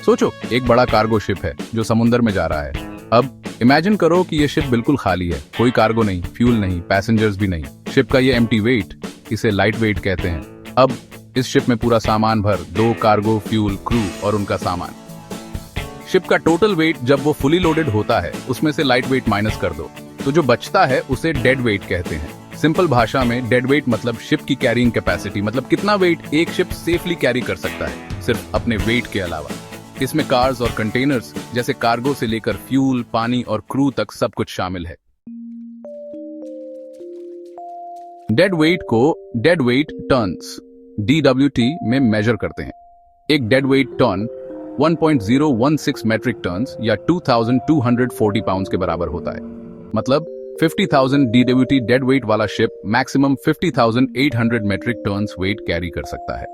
सोचो, एक बड़ा कार्गो शिप है जो समुद्र में जा रहा है। अब इमेजिन करो कि ये शिप बिल्कुल खाली है, कोई कार्गो नहीं, फ्यूल नहीं, पैसेंजर्स भी नहीं। शिप का ये एम्प्टी वेट, इसे लाइट वेट कहते हैं। अब इस शिप में पूरा सामान भर दो, कार्गो, फ्यूल, क्रू और उनका सामान। शिप का टोटल वेट जब वो फुली लोडेड होता है उसमें से लाइट वेट माइनस कर दो, तो जो बचता है उसे डेड वेट कहते हैं। सिंपल भाषा में डेड वेट मतलब शिप की कैरिंग कैपेसिटी, मतलब कितना वेट एक शिप सेफली कैरी कर सकता है सिर्फ अपने वेट के अलावा। इसमें कार्स और कंटेनर्स जैसे कार्गो से लेकर फ्यूल, पानी और क्रू तक सब कुछ शामिल है। डेड वेट को डेड वेट टन्स DWT में मेजर करते हैं। एक dead weight ton 1.016 metric tons या 2240 पाउंड्स के बराबर होता है। मतलब 50,000 DWT डेड वेट वाला ship maximum 50,800 metric tons weight carry कर सकता है।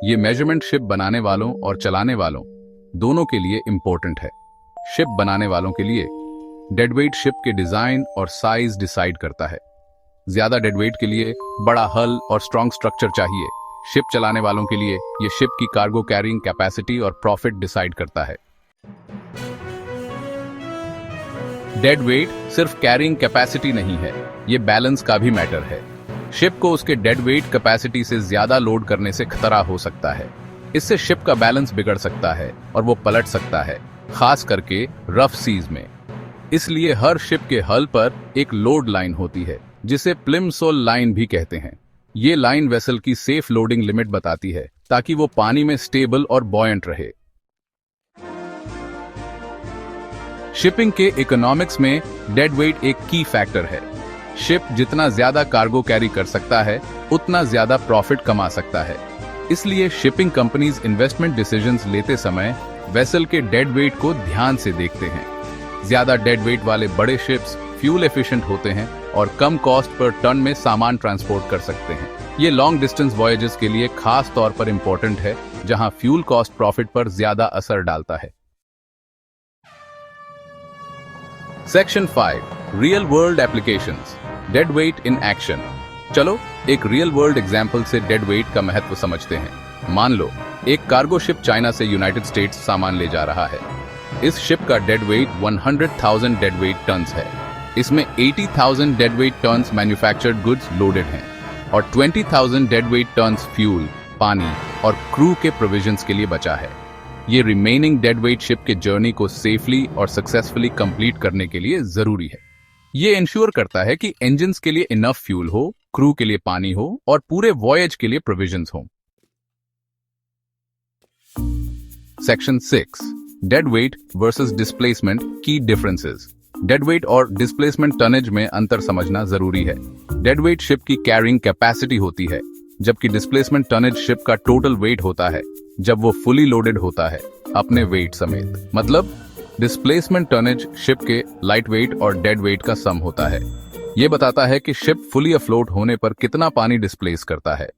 ये मेजरमेंट शिप बनाने वालों और चलाने वालों दोनों के लिए इंपॉर्टेंट है। शिप बनाने वालों के लिए डेड वेट शिप के डिजाइन और साइज डिसाइड करता है। ज्यादा डेड वेट के लिए बड़ा हल और स्ट्रॉन्ग स्ट्रक्चर चाहिए। शिप चलाने वालों के लिए ये शिप की कार्गो कैरिंग कैपेसिटी और प्रॉफिट डिसाइड करता है। डेड वेट सिर्फ कैरिंग कैपेसिटी नहीं है, ये बैलेंस का भी मैटर है। शिप को उसके डेड वेट कैपेसिटी से ज्यादा लोड करने से खतरा हो सकता है। इससे शिप का बैलेंस बिगड़ सकता है और वो पलट सकता है, खास करके रफ सीज में। इसलिए हर शिप के हल पर एक लोड लाइन होती है जिसे प्लिमसोल लाइन भी कहते हैं। ये लाइन वेसल की सेफ लोडिंग लिमिट बताती है ताकि वो पानी में स्टेबल और बॉयंट रहे। शिपिंग के इकोनॉमिक्स में डेड वेट एक की फैक्टर है। शिप जितना ज्यादा कार्गो कैरी कर सकता है उतना ज्यादा प्रॉफिट कमा सकता है। इसलिए शिपिंग कंपनीज इन्वेस्टमेंट डिसीजंस लेते समय वेसल के डेड वेट को ध्यान से देखते हैं। ज्यादा डेड वेट वाले बड़े शिप्स फ्यूल एफिशिएंट होते हैं और कम कॉस्ट पर टन में सामान ट्रांसपोर्ट कर सकते हैं। ये लॉन्ग डिस्टेंस वॉयेजेस के लिए खास तौर पर इंपॉर्टेंट है, जहां फ्यूल कॉस्ट प्रॉफिट पर ज्यादा असर डालता है। Section 5, real world applications, dead weight in action. चलो एक रियल वर्ल्ड एग्जांपल से डेड वेट का महत्व समझते हैं। मान लो एक कार्गो शिप चाइना से यूनाइटेड स्टेट्स सामान ले जा रहा है। इस शिप का dead weight 100,000 dead weight tons है। इसमें 80,000 dead weight tons manufactured goods loaded हैं और 20,000 डेड वेट टन्स फ्यूल, पानी और क्रू के प्रोविजंस के लिए बचा है। ये रिमेनिंग डेड वेट शिप के जर्नी को सेफली और सक्सेसफुली कंप्लीट करने के लिए जरूरी है। ये इंश्योर करता है कि इंजन्स के लिए इनफ फ्यूल हो, क्रू के लिए पानी हो और पूरे वॉयेज के लिए प्रोविजंस हो। Section 6, dead weight versus displacement की डिफरेंसेस। डेड वेट और डिस्प्लेसमेंट टनेज में अंतर समझना जरूरी है। डेड वेट शिप की कैरिंग कैपेसिटी होती है, जबकि डिस्प्लेसमेंट टनेज शिप का टोटल वेट होता है जब वो फुली लोडेड होता है अपने वेट समेत। मतलब डिस्प्लेसमेंट टनेज शिप के लाइट वेट और डेड वेट का सम होता है। ये बताता है कि शिप फुली अफ्लोट होने पर कितना पानी डिस्प्लेस करता है।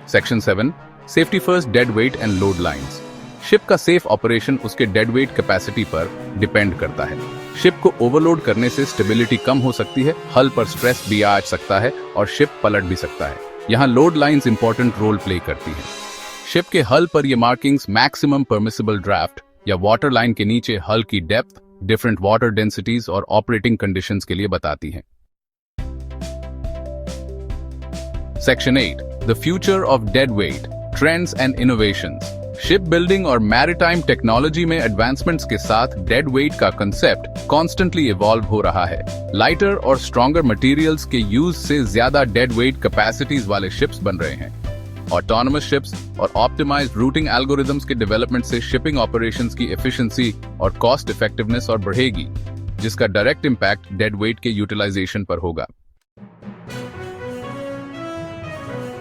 Section 7, safety first dead weight and load lines. Ship का सेफ ऑपरेशन उसके डेड वेट कैपेसिटी पर डिपेंड करता है। शिप को ओवरलोड करने से स्टेबिलिटी कम हो सकती है, हल पर स्ट्रेस भी आ सकता है और शिप पलट भी सकता है। यहाँ load lines important role play करती हैं। शिप के हल पर ये मार्किंग्स मैक्सिमम परमिसिबल ड्राफ्ट या वाटर लाइन के नीचे हल की डेप्थ, डिफरेंट वाटर डेंसिटीज और ऑपरेटिंग कंडीशंस के लिए बताती हैं। Section 8, the future of dead weight, trends and innovations. Ship building और मैरीटाइम टेक्नोलॉजी में एडवांसमेंट्स के साथ डेड वेट का कंसेप्ट कॉन्स्टेंटली इवॉल्व हो रहा है। लाइटर और स्ट्रॉन्गर मटेरियल्स के यूज से ज्यादा डेड वेट कैपेसिटीज वाले शिप्स बन रहे हैं। ऑटोनोमस शिप्स और ऑप्टिमाइज्ड रूटिंग एल्गोरिथम्स के डेवलपमेंट से शिपिंग ऑपरेशंस की एफिशिएंसी और कॉस्ट इफेक्टिवनेस और बढ़ेगी, जिसका डायरेक्ट इंपैक्ट डेड वेट के यूटिलाइजेशन पर होगा।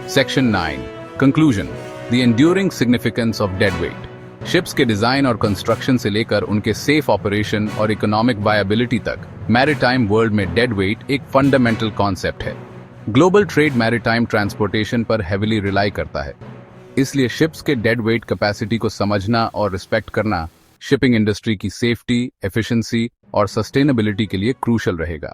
Section 9, conclusion, the enduring significance of dead wait. Ships के डिजाइन और कंस्ट्रक्शन से लेकर उनके सेफ ऑपरेशन और इकोनॉमिक वायबिलिटी तक मैरीटाइम वर्ल्ड में डेड वेट एक फंडामेंटल कॉन्सेप्ट है। ग्लोबल ट्रेड मैरीटाइम ट्रांसपोर्टेशन पर हेविली रिलाई करता है। इसलिए शिप्स के डेड वेट कैपेसिटी को समझना और रिस्पेक्ट करना शिपिंग इंडस्ट्री की सेफ्टी, एफिशिएंसी और सस्टेनेबिलिटी के लिए क्रूशल रहेगा।